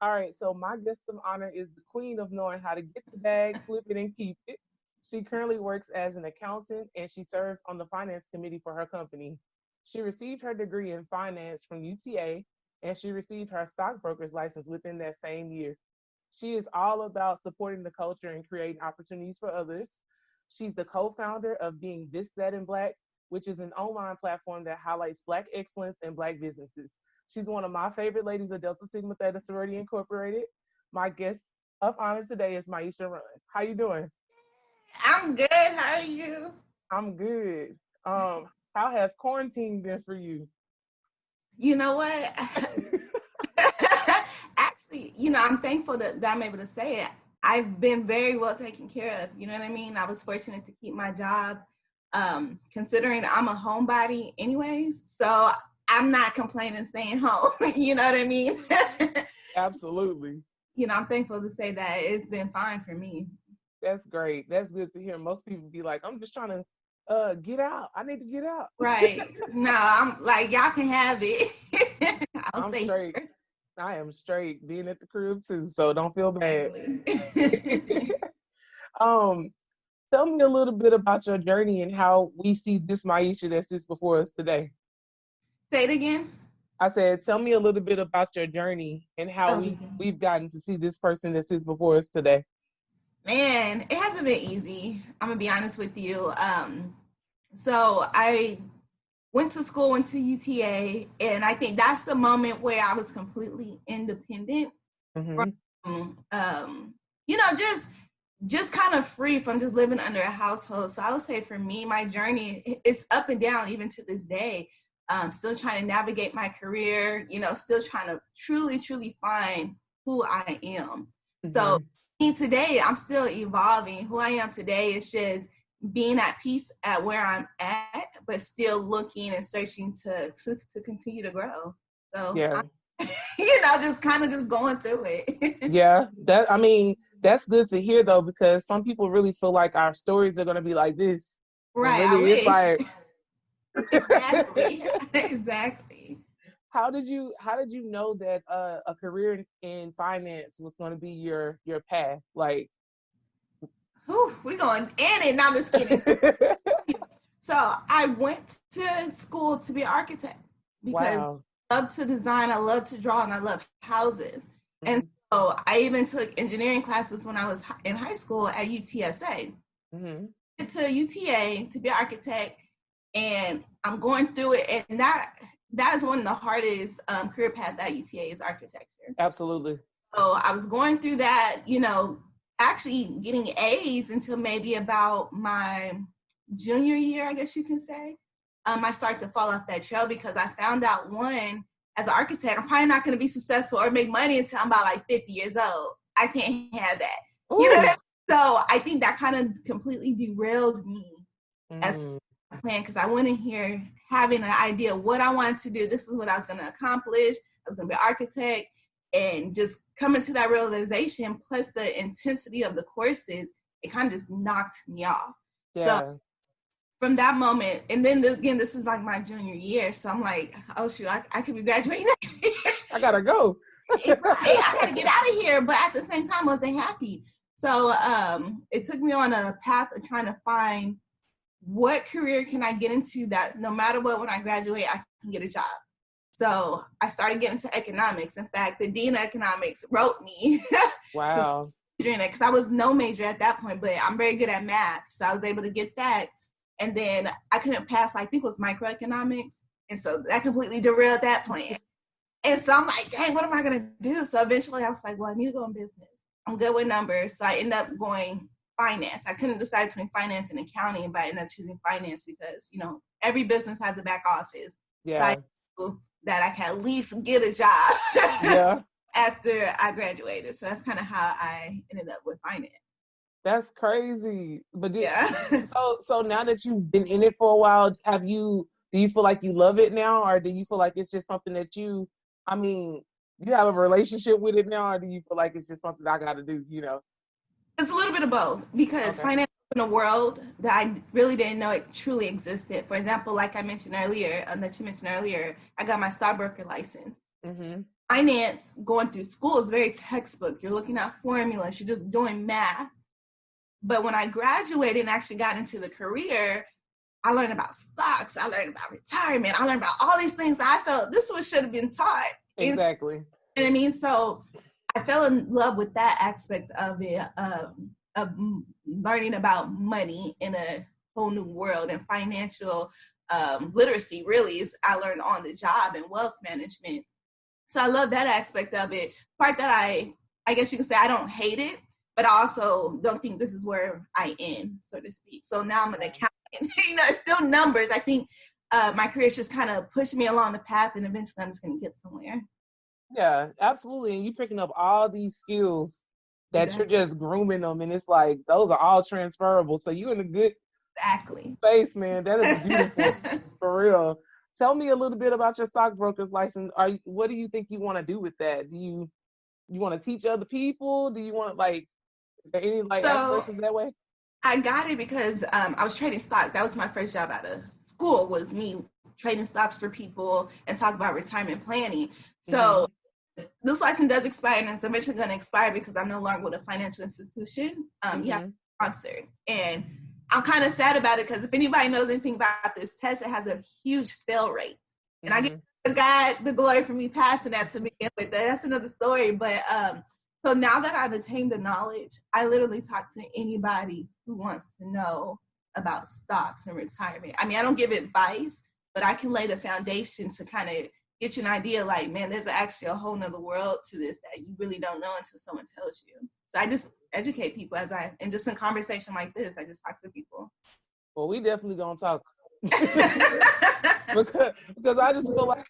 All right, so my guest of honor is the queen of knowing how to get the bag, flip it, and keep it. She currently works as an accountant and she serves on the finance committee for her company. She received her degree in finance from UTA and she received her stockbroker's license within that same year. She is all about supporting the culture and creating opportunities for others. She's the co founder of Being This, That, and Black, which is an online platform that highlights Black excellence and Black businesses. She's one of my favorite ladies of Delta Sigma Theta Sorority Incorporated. My guest of honor today is Mieisha Runn. How you doing? I'm good. How are you? I'm good. How has quarantine been for you? You know what? Actually, I'm thankful that I'm able to say it. I've been very well taken care of. You know what I mean? I was fortunate to keep my job, considering I'm a homebody anyways. So I'm not complaining staying home. You know what I mean? Absolutely. I'm thankful to say that it's been fine for me. That's great. That's good to hear. Most people be like, I'm just trying to get out. I need to get out. Right. No, I'm like, y'all can have it. I'll I'm stay straight. here. I am straight being at the crib too, so don't feel bad. Exactly. um, Tell me a little bit about your journey and how we see this Mieisha that sits before us today. Say it again. I said, tell me a little bit about your journey and how Okay. we've gotten to see this person that sits before us today. Man, it hasn't been easy. I'm gonna be honest with you. So I went to school, went to UTA, and I think that's the moment where I was completely independent Mm-hmm. from, just kind of free from just living under a household. So I would say for me, my journey is up and down even to this day. Still trying to navigate my career, still trying to truly, truly find who I am. So Mm-hmm. today, I'm still evolving. Who I am today is just being at peace at where I'm at, but still looking and searching to continue to grow. So Yeah. I'm, just kind of just going through it. Yeah. That's good to hear though, because some people really feel like our stories are gonna be like this. When Right. I really it's wish. like Exactly. Exactly. how did you know that a career in finance was gonna be your path? Like Whew, we're going in it. Now I'm just kidding. So I went to school to be an architect because wow. I love to design, I love to draw, and I love houses. And Mm-hmm. so I even took engineering classes when I was in high school at UTSA. Mm-hmm. To UTA to be an architect, and I'm going through it, and that is one of the hardest career paths at UTA is architecture. Absolutely. So I was going through that, actually getting A's until maybe about my junior year, I guess you can say. I started to fall off that trail because I found out one, as an architect, I'm probably not going to be successful or make money until I'm about like 50 years old. I can't have that. You know what I Ooh. mean? So I think that kind of completely derailed me as Mm. a plan because I went in here having an idea of what I wanted to do. This is what I was going to accomplish. I was going to be an architect, and just coming to that realization, plus the intensity of the courses, it kind of just knocked me off. So Yeah. from that moment, and then again, this is like my junior year, so I'm like, oh shoot, I could be graduating next year. I gotta go. Right, I gotta get out of here, but at the same time, I wasn't happy. So it took me on a path of trying to find what career can I get into that no matter what, when I graduate, I can get a job. So I started getting into economics. In fact, the dean of economics wrote me to Wow. major in it because I was no major at that point, but I'm very good at math. So I was able to get that. And then I couldn't pass, I think it was microeconomics. And so that completely derailed that plan. And so I'm like, dang, what am I going to do? So eventually I was like, well, I need to go in business. I'm good with numbers. So I ended up going finance. I couldn't decide between finance and accounting, but I ended up choosing finance because, every business has a back office. So I Yeah. knew that I can at least get a job Yeah. after I graduated. So that's kind of how I ended up with finance. That's crazy. But Yeah. so now that you've been in it for a while, do you feel like you love it now, or do you feel like it's just something that I mean, you have a relationship with it now, or do you feel like it's just something I got to do? It's a little bit of both because Okay. finance is in a world that I really didn't know it truly existed. For example, like I mentioned earlier, that you mentioned earlier, I got my stockbroker license. Mm-hmm. finance going through school is very textbook. You're looking at formulas, you're just doing math. But when I graduated and actually got into the career, I learned about stocks, I learned about retirement, I learned about all these things that I felt this was should have been taught. Exactly. You know what I mean? So I fell in love with that aspect of it, of learning about money in a whole new world, and financial literacy really is I learned on the job, and wealth management. So I love that aspect of it. Part that I guess you could say I don't hate it, but I also don't think this is where I end, so to speak. So now I'm an accountant. It's still numbers. I think my career just kind of pushed me along the path, and eventually I'm just going to get somewhere. Yeah, absolutely. And you picking up all these skills that you're just grooming them, and it's like those are all transferable. So you're in a good space, man. That is beautiful, for real. Tell me a little bit about your stockbroker's license. What do you think you want to do with that? Do you want to teach other people? Do you want is there any aspirations that way? I got it because I was trading stock. That was my first job out of school, was me trading stocks for people and talk about retirement planning. So this license does expire, and it's eventually going to expire because I'm no longer with a financial institution. You have to be sponsored. And I'm kind of sad about it because if anybody knows anything about this test, it has a huge fail rate. And I give God the glory for me passing that to begin with. That's another story. But so now that I've attained the knowledge, I literally talk to anybody who wants to know about stocks and retirement. I mean, I don't give advice, but I can lay the foundation to kind of get you an idea, like, man, there's actually a whole nother world to this that you really don't know until someone tells you. So I just educate people and just in conversation like this, I just talk to people. Well, we definitely gonna talk. because I just feel like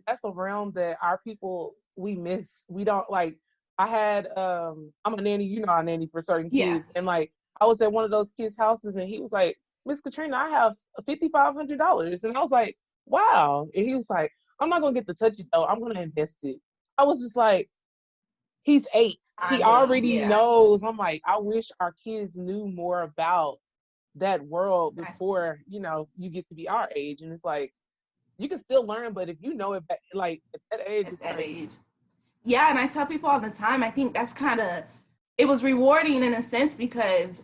that's a realm that our people, we miss. We don't like. I had I'm a nanny, I nanny for certain kids, and I was at one of those kids' houses, and he was like, Miss Katrina, I have $5,500, and I was like, wow. And he was like, I'm not gonna get to touch it though. I'm gonna invest it. I was just like, he's 8. He already knows. I'm like, I wish our kids knew more about that world before, you get to be our age. And it's like, you can still learn, but if you know it, at that age, it's crazy. Yeah, and I tell people all the time, I think that's it was rewarding in a sense because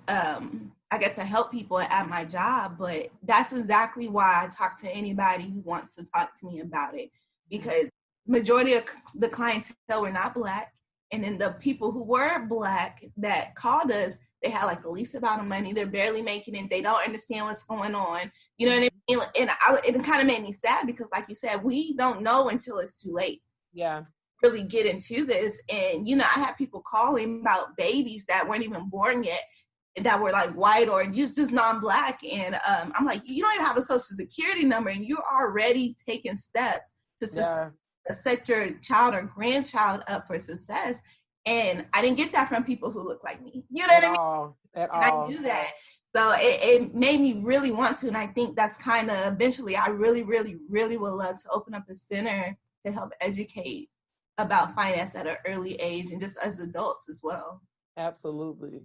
I get to help people at my job, but that's exactly why I talk to anybody who wants to talk to me about it, because majority of the clientele were not Black, and then the people who were Black that called us, they had the least amount of money, they're barely making it, they don't understand what's going on, you know what I mean? And it kind of made me sad because, like you said, we don't know until it's too late. Yeah. Really get into this. And I had people calling about babies that weren't even born yet that were white or just non-Black, and I'm like, you don't even have a social security number and you're already taking steps to set your child or grandchild up for success. And I didn't get that from people who look like me, you know what I mean? At all. I knew that. So it made me really want to, and I think that's kind of eventually I really, really, really would love to open up a center to help educate about finance at an early age, and just as adults as well. Absolutely.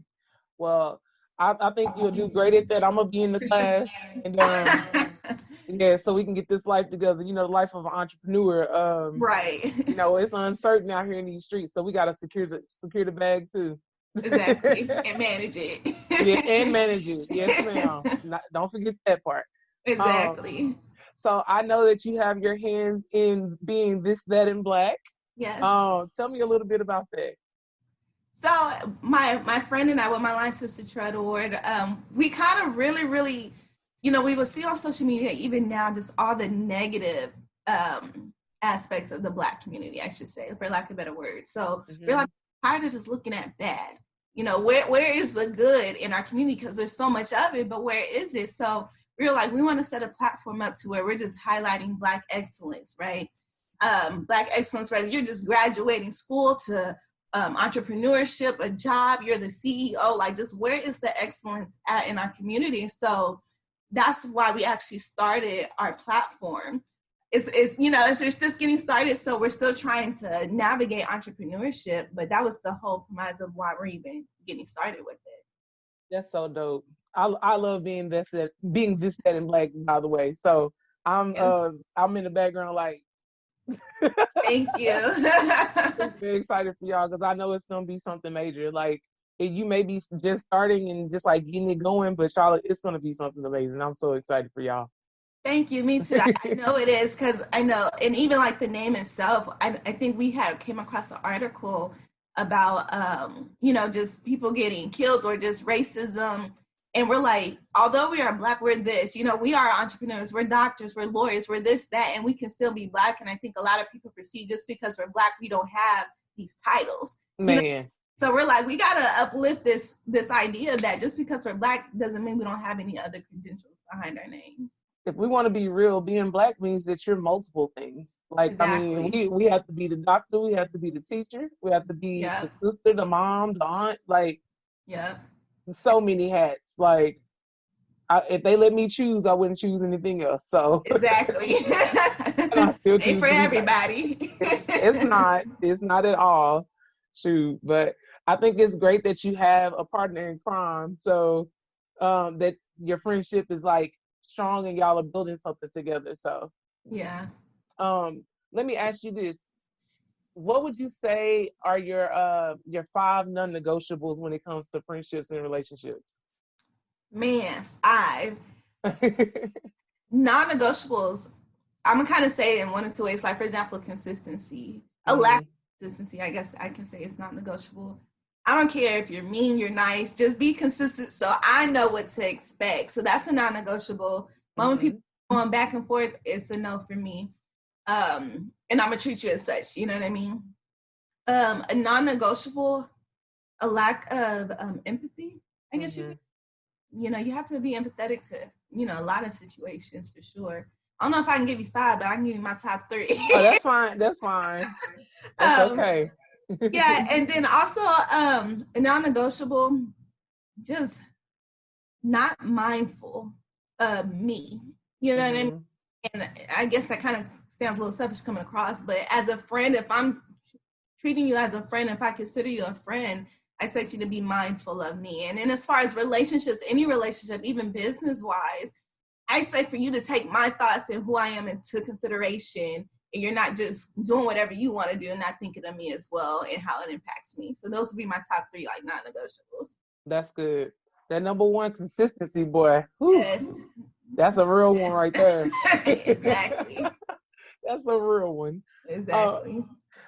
Well, I think you'll do great at that. I'm gonna be in the class, and so we can get this life together. The life of an entrepreneur. Right. It's uncertain out here in these streets, so we gotta secure the bag too. Exactly, and manage it. And manage it. Yes, ma'am. Don't forget that part. Exactly. So I know that you have your hands in being this, that, and Black. Yes. Tell me a little bit about that. So my friend and I, with my Line Sister Tread Award, we kind of really, really, we would see on social media even now just all the negative aspects of the Black community, I should say, for lack of a better word. So we're tired of just looking at bad. Where is the good in our community? Because there's so much of it, but where is it? So we were we want to set a platform up to where we're just highlighting Black excellence, right? Black excellence, right? You're just graduating school to entrepreneurship, a job, you're the CEO, just where is the excellence at in our community? So that's why we actually started our platform. We're just getting started, so we're still trying to navigate entrepreneurship, but that was the whole premise of why we're even getting started with it. That's so dope. I love being this, that, and Black, by the way. So I'm in the background Thank you. I'm very excited for y'all because I know it's gonna be something major. Like you may be just starting and just like getting it going, but y'all, it's gonna be something amazing. I'm so excited for y'all. Thank you. Me too. I know it is because I know, and even like the name itself, I think we had came across an article about, just people getting killed or just racism. And we're like, although we are Black, we're this, we are entrepreneurs, we're doctors, we're lawyers, we're this, that, and we can still be Black. And I think a lot of people perceive just because we're Black, we don't have these titles. Man. So we're like, we got to uplift this idea that just because we're Black doesn't mean we don't have any other credentials behind our names. If we want to be real, being Black means that you're multiple things. Like, Exactly. I mean, we have to be the doctor, we have to be the teacher, we have to be the sister, the mom, the aunt, like, so many hats. Like, if they let me choose, I wouldn't choose anything else. So exactly. and I still choose for everybody. It's not at all. Shoot, but I think it's great that you have a partner in crime. So that your friendship is like strong and y'all are building something together. So yeah. Let me ask you this. What would you say are your 5 non-negotiables when it comes to friendships and relationships? Man, 5 non-negotiables. I'm gonna kind of say it in one or two ways. Like, for example, consistency. A lack of consistency, I guess I can say, it's not negotiable. I don't care if you're mean, you're nice, just be consistent so I know what to expect. So that's a non-negotiable. When people going back and forth, it's a no for me. And I'm gonna treat you as such, you know what I mean? A non-negotiable, a lack of empathy, I guess you have to be empathetic to, a lot of situations for sure. I don't know if I can give you 5, but I can give you my top 3. Oh, that's fine. That's fine. That's okay. Yeah, and then also a non-negotiable, just not mindful of me. You know what I mean? And I guess that kind of sounds a little selfish coming across, but as a friend, if I'm treating you as a friend, if I consider you a friend, I expect you to be mindful of me. And then as far as relationships, any relationship, even business-wise, I expect for you to take my thoughts and who I am into consideration, and you're not just doing whatever you want to do and not thinking of me as well and how it impacts me. So those would be my top 3, like, non-negotiables. That's good. That number 1, consistency, boy. Whew. Yes. That's a real one right there. Exactly. That's a real one. Exactly.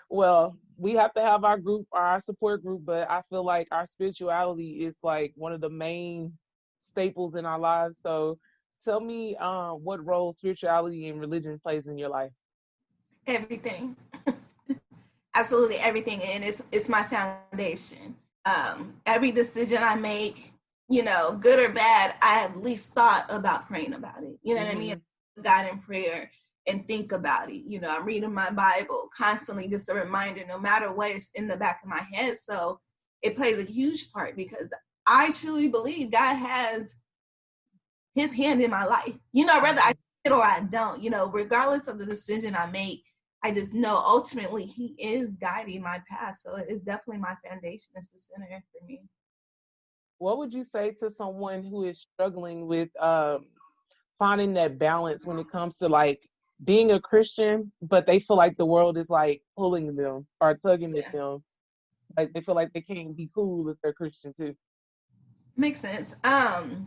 Well, we have to have our group, our support group, but I feel like our spirituality is like one of the main staples in our lives. So tell me what role spirituality and religion plays in your life. Everything. Absolutely everything. And it's my foundation. Every decision I make, good or bad, I at least thought about praying about it. You know what I mean? God in prayer and think about it. I'm reading my Bible constantly, just a reminder, no matter what, it's in the back of my head. So it plays a huge part because I truly believe God has his hand in my life. Whether I it or I don't, regardless of the decision I make, I just know ultimately he is guiding my path. So it's definitely my foundation. It's the center for me. What would you say to someone who is struggling with finding that balance when it comes to like being a Christian, but they feel like the world is like pulling them or tugging at them? Like they feel like they can't be cool if they're Christian too. Makes sense. Honestly,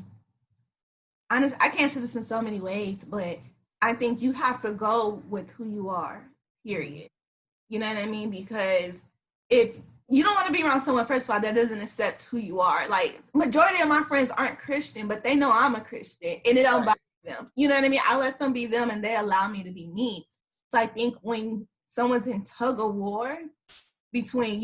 I can answer this in so many ways, but I think you have to go with who you are, period. You know what I mean? Because if you don't want to be around someone, first of all, that doesn't accept who you are. Like, majority of my friends aren't Christian, but they know I'm a Christian and it don't bother them. You know what I mean? I let them be them and they allow me to be me. So I think when someone's in tug of war between,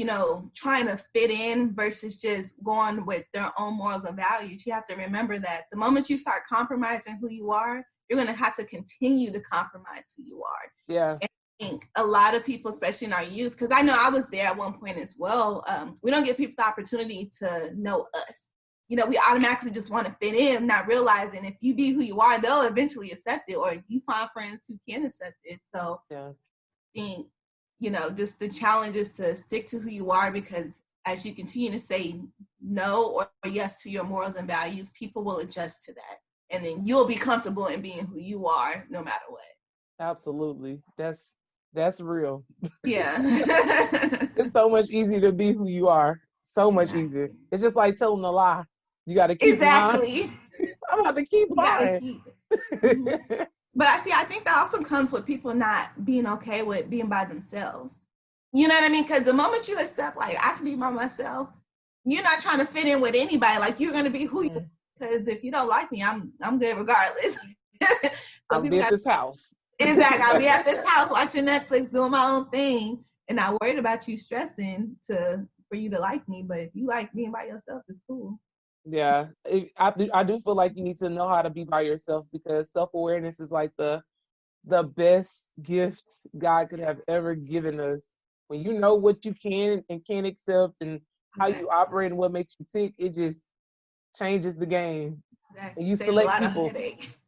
trying to fit in versus just going with their own morals and values, you have to remember that the moment you start compromising who you are, you're going to have to continue to compromise who you are. Yeah. And I think a lot of people, especially in our youth, because I know I was there at one point as well, we don't give people the opportunity to know us. We automatically just want to fit in, not realizing if you be who you are, they'll eventually accept it, or you find friends who can accept it. So I think, just the challenge is to stick to who you are, because as you continue to say no or yes to your morals and values, people will adjust to that. And then you'll be comfortable in being who you are no matter what. Absolutely. That's That's real. Yeah. It's so much easier to be who you are. So much easier. Exactly. It's just like telling a lie. You got to keep lying. Exactly. I'm about to keep You gotta lying. keep it. Mhm. But I think that also comes with people not being okay with being by themselves. You know what I mean? Because the moment you accept, like, I can be by myself, you're not trying to fit in with anybody. Like, you're gonna be who you are. Because if you don't like me, I'm good regardless. So I'll people be at got this house. exactly. I'll be at this house watching Netflix, doing my own thing, and not worried about you stressing for you to like me. But if you like being by yourself, it's cool. Yeah, I do feel like you need to know how to be by yourself, because self-awareness is like the best gift God could have ever given us. When you know what you can and can't accept and how you Exactly. operate and what makes you tick, it just changes the game. And Exactly. you Saves a select lot of people. headache.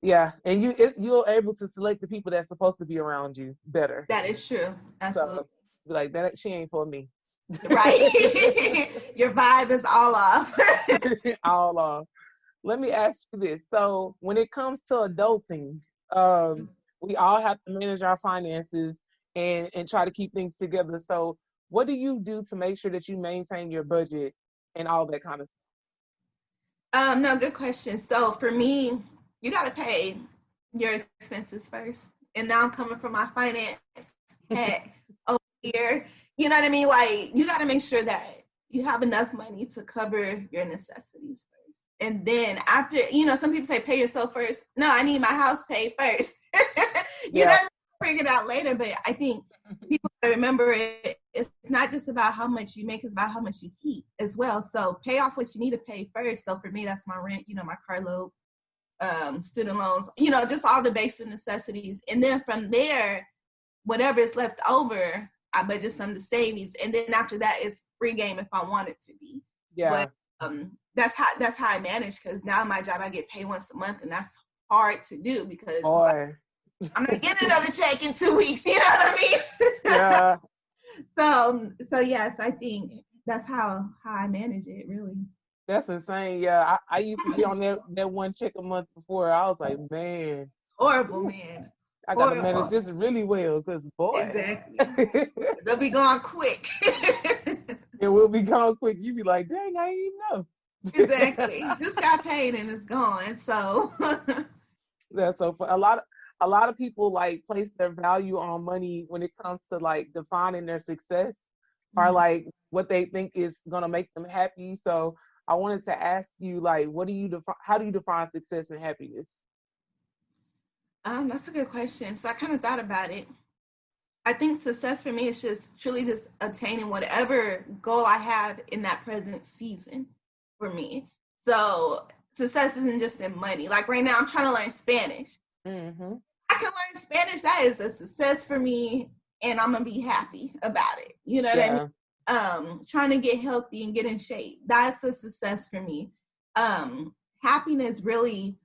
Yeah, and you're able to select the people that's supposed to be around you better. That is true. Absolutely. So be like, that she ain't for me. Right. Your vibe is all off. All off. Let me ask you this. So when it comes to adulting, we all have to manage our finances and try to keep things together. So what do you do to make sure that you maintain your budget and all that kind of No, good question. So for me, you got to pay your expenses first. And now I'm coming from my finance stuff? head over here. You know what I mean? Like, you got to make sure that you have enough money to cover your necessities first. And then after, some people say pay yourself first. No, I need my house paid first. You know, Yeah. figure it out later. But I think people remember it's not just about how much you make, it's about how much you keep as well. So pay off what you need to pay first. So for me, that's my rent, my car loan, student loans, just all the basic necessities. And then from there, whatever is left over, I budget some to savings. And then after that, it's free game if I want it to be. Yeah. But that's how I manage, because now my job, I get paid once a month, and that's hard to do because it's like, Boy. I'm not getting another check in 2 weeks. You know what I mean? Yeah. So yes, I think that's how I manage it, really. That's insane. Yeah. I used to be on that one check a month before. I was like, man, Horrible, whew, man. I gotta manage Horrible. this really well, because boy. Exactly. They'll be gone quick. It will be gone quick. You be like, dang, I didn't even know. Exactly. Just got paid and it's gone. So That's so fun. A lot of people like place their value on money when it comes to like defining their success, or like what they think is gonna make them happy. So I wanted to ask you, like, how do you define success and happiness? that's a good question. So I kind of thought about it. I think success for me is just truly just attaining whatever goal I have in that present season for me. So success isn't just in money. Like right now, I'm trying to learn Spanish. Mm-hmm. I can learn Spanish. That is a success for me, and I'm gonna be happy about it. You know what I mean? Yeah. Trying to get healthy and get in shape. That's a success for me. Happiness really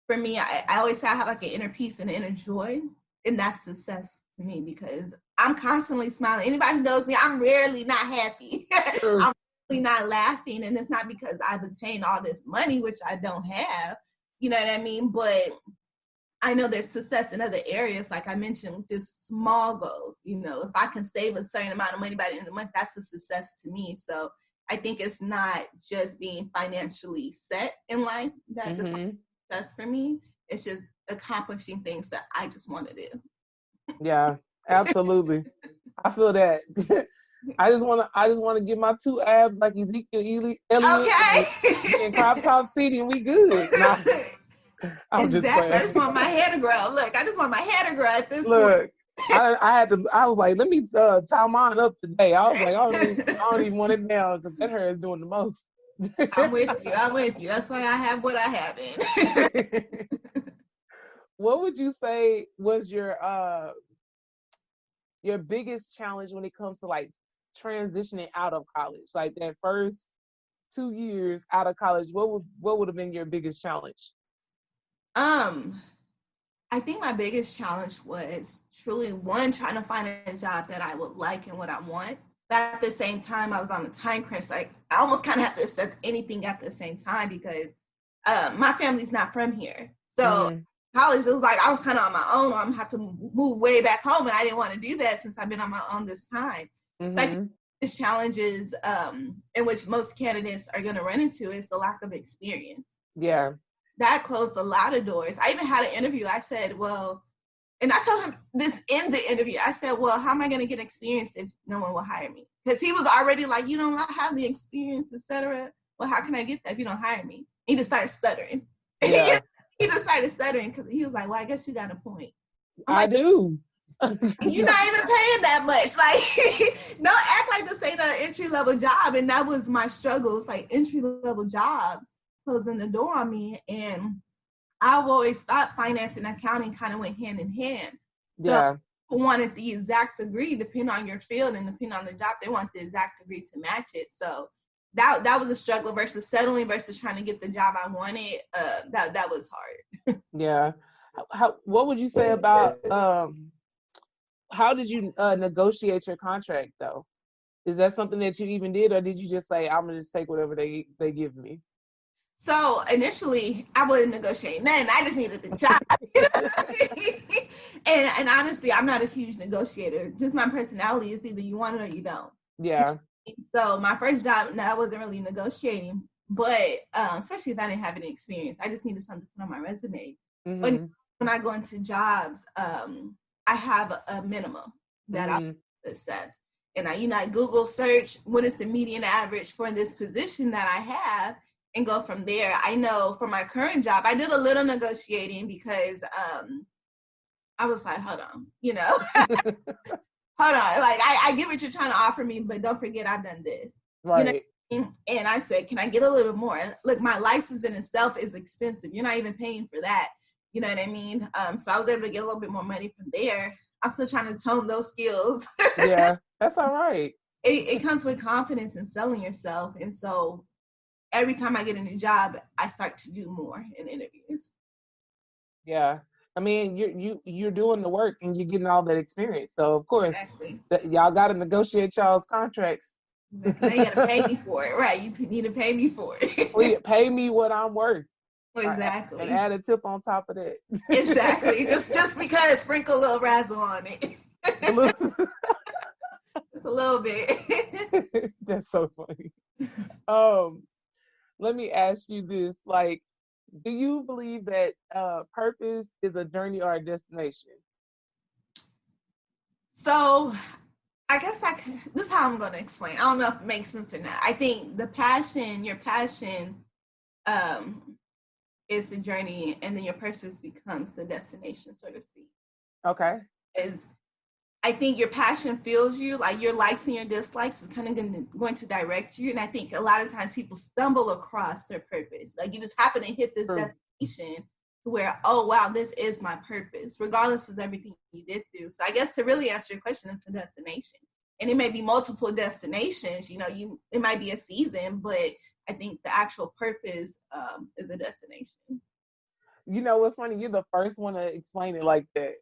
for me, I always say I have like an inner peace and inner joy, and that's success to me because I'm constantly smiling. Anybody who knows me, I'm rarely not happy. True. I'm really not laughing, and it's not because I've obtained all this money, which I don't have. You know what I mean? But I know there's success in other areas, like I mentioned, just small goals. If I can save a certain amount of money by the end of the month, that's a success to me. So I think it's not just being financially set in life that defines Mm-hmm. success for me. It's just accomplishing things that I just want to do. Yeah. Absolutely. I feel that. I just want to get my two abs like Ezekiel Elliott and be in Okay. Crop Top City, and we good. Nah, I'm just Exactly. I playing. just want my hair to grow. Look, I just want my hair to grow at this point. Look, I was like, let me tie mine up today. I was like, I don't even want it now because that hair is doing the most. I'm with you. I'm with you. That's why I have what I have in. What would you say was your biggest challenge when it comes to like transitioning out of college? Like that first 2 years out of college, what would have been your biggest challenge? um, I think my biggest challenge was truly one, trying to find a job that I would like and what I want. But at the same time, I was on a time crunch. Like I almost kind of have to accept anything at the same time because my family's not from here. So Mm-hmm. college, it was like I was kind of on my own, or I'm gonna have to move way back home, and I didn't want to do that since I've been on my own this time. Like, this challenges in which most candidates are going to run into is the lack of experience. Yeah. That closed a lot of doors. I even had an interview. I said, well, and I told him this in the interview. I said, well, how am I going to get experience if no one will hire me? Because he was already like, you don't have the experience, etc. Well, how can I get that if you don't hire me? He just started stuttering. Yeah. He just started stuttering because he was like, well, I guess you got a point. I do. You're not even paying that much. Like, don't act like this ain't an entry-level job. And that was my struggle. It's like entry-level jobs closing the door on me. And I've always thought finance and accounting kind of went hand in hand. Yeah. So wanted the exact degree, depending on your field and depending on the job, they want the exact degree to match it. So that was a struggle versus settling versus trying to get the job I wanted. That was hard. Yeah. What would you say about how did you negotiate your contract though? Is that something that you even did, or did you just say, I'm gonna just take whatever they give me? So initially, I wasn't negotiating nothing. I just needed the job. You know? And honestly, I'm not a huge negotiator. Just my personality is either you want it or you don't. Yeah. So my first job, I wasn't really negotiating, but especially if I didn't have any experience, I just needed something to put on my resume. But when I go into jobs, I have a minimum that I accept. And I Google search what is the median average for this position that I have and go from there. I know for my current job, I did a little negotiating because I was like, hold on, hold on. Like, I get what you're trying to offer me, but don't forget I've done this. Right. And I said, can I get a little more? Look, my license in itself is expensive. You're not even paying for that. You know what I mean? So I was able to get a little bit more money from there. I'm still trying to tone those skills. Yeah, that's all right. It comes with confidence in selling yourself. And so every time I get a new job, I start to do more in interviews. Yeah. I mean, you're doing the work and you're getting all that experience. So of course, y'all got to negotiate y'all's contracts. Now you got to pay me for it, right? You need to pay me for it. Please pay me what I'm worth. Exactly. And add a tip on top of that. Exactly. Just because, sprinkle a little razzle on it. Just a little bit. That's so funny. Let me ask you this: like, do you believe that purpose is a journey or a destination? So, I guess this is how I'm going to explain. I don't know if it makes sense or not. I think your passion, is the journey, and then your purpose becomes the destination, so to speak. Okay. I think your passion fuels you, like your likes and your dislikes is kind of going to direct you. And I think a lot of times people stumble across their purpose. Like, you just happen to hit this destination to where, oh, wow, this is my purpose, regardless of everything you did through. So I guess to really answer your question, it's a destination. And it may be multiple destinations. It might be a season, but I think the actual purpose is a destination. You know what's funny? You're the first one to explain it like that.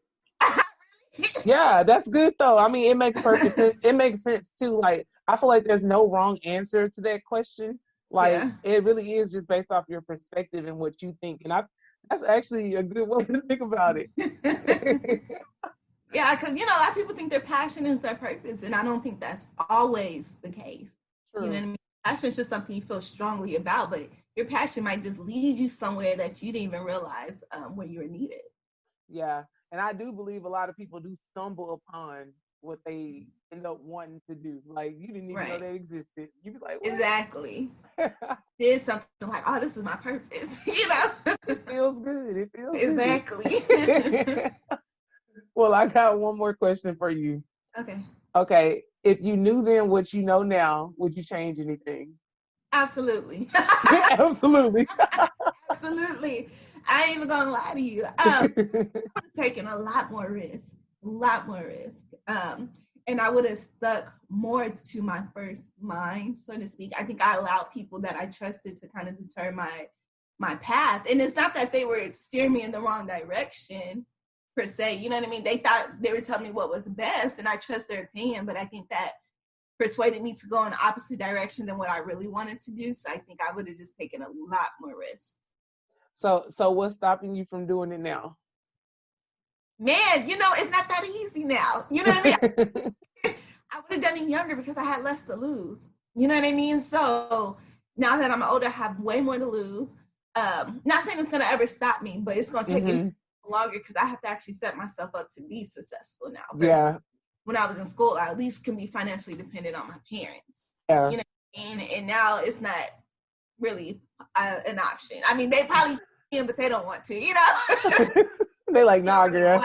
Yeah, that's good though. I mean, it makes perfect sense. It makes sense too. Like, I feel like there's no wrong answer to that question. Like, it really is just based off your perspective and what you think. And that's actually a good way to think about it. Yeah, because a lot of people think their passion is their purpose, and I don't think that's always the case. True. You know what I mean? Passion is just something you feel strongly about, but your passion might just lead you somewhere that you didn't even realize where you were needed. Yeah. And I do believe a lot of people do stumble upon what they end up wanting to do. Like, you didn't even know that existed. You'd be like, what? Exactly. There's something like, oh, this is my purpose. It feels good. It feels exactly. Good. Well, I got one more question for you. Okay. If you knew then what you know now, would you change anything? Absolutely. Absolutely. Absolutely. I ain't even gonna lie to you. I'm taking a lot more risk. And I would have stuck more to my first mind, so to speak. I think I allowed people that I trusted to kind of deter my path. And it's not that they were steering me in the wrong direction per se. You know what I mean? They thought they were telling me what was best, and I trust their opinion. But I think that persuaded me to go in the opposite direction than what I really wanted to do. So I think I would have just taken a lot more risk. So what's stopping you from doing it now? Man, it's not that easy now. You know what I mean? I would have done it younger because I had less to lose. You know what I mean? So now that I'm older, I have way more to lose. Not saying it's gonna ever stop me, but it's gonna take it longer because I have to actually set myself up to be successful now. Yeah. When I was in school, I at least can be financially dependent on my parents. Yeah. You know, and now it's not really an option. I mean, they probably can, but they don't want to. They like, nah, girl.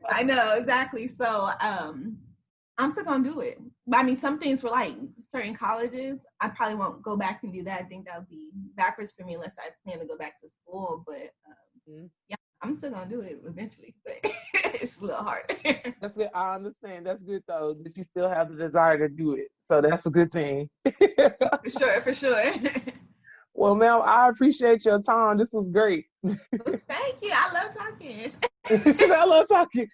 I know, exactly. So I'm still gonna do it. But I mean, some things for like certain colleges, I probably won't go back and do that. I think that would be backwards for me unless I plan to go back to school. But yeah, I'm still gonna do it eventually. But it's a little hard. That's good. I understand. That's good though, that you still have the desire to do it. So that's a good thing. For sure. Well, ma'am, I appreciate your time. This was great. Thank you. I love talking. I love talking.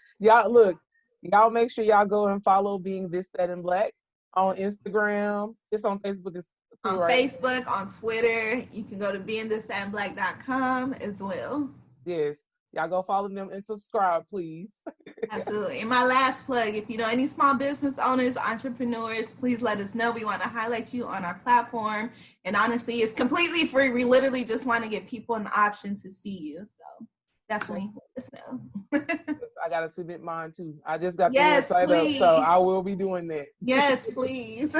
Y'all make sure y'all go and follow Being This, That, and Black on Instagram. It's on Facebook too, on right? Facebook, on Twitter. You can go to beingthisthatandblack.com as well. Yes. Y'all go follow them and subscribe, please. Absolutely. And my last plug, if you know any small business owners, entrepreneurs, please let us know. We want to highlight you on our platform. And honestly, it's completely free. We literally just want to give people an option to see you. So definitely let us know. I got to submit mine too. I just got the yes, website please. up, so I will be doing that. Yes, please.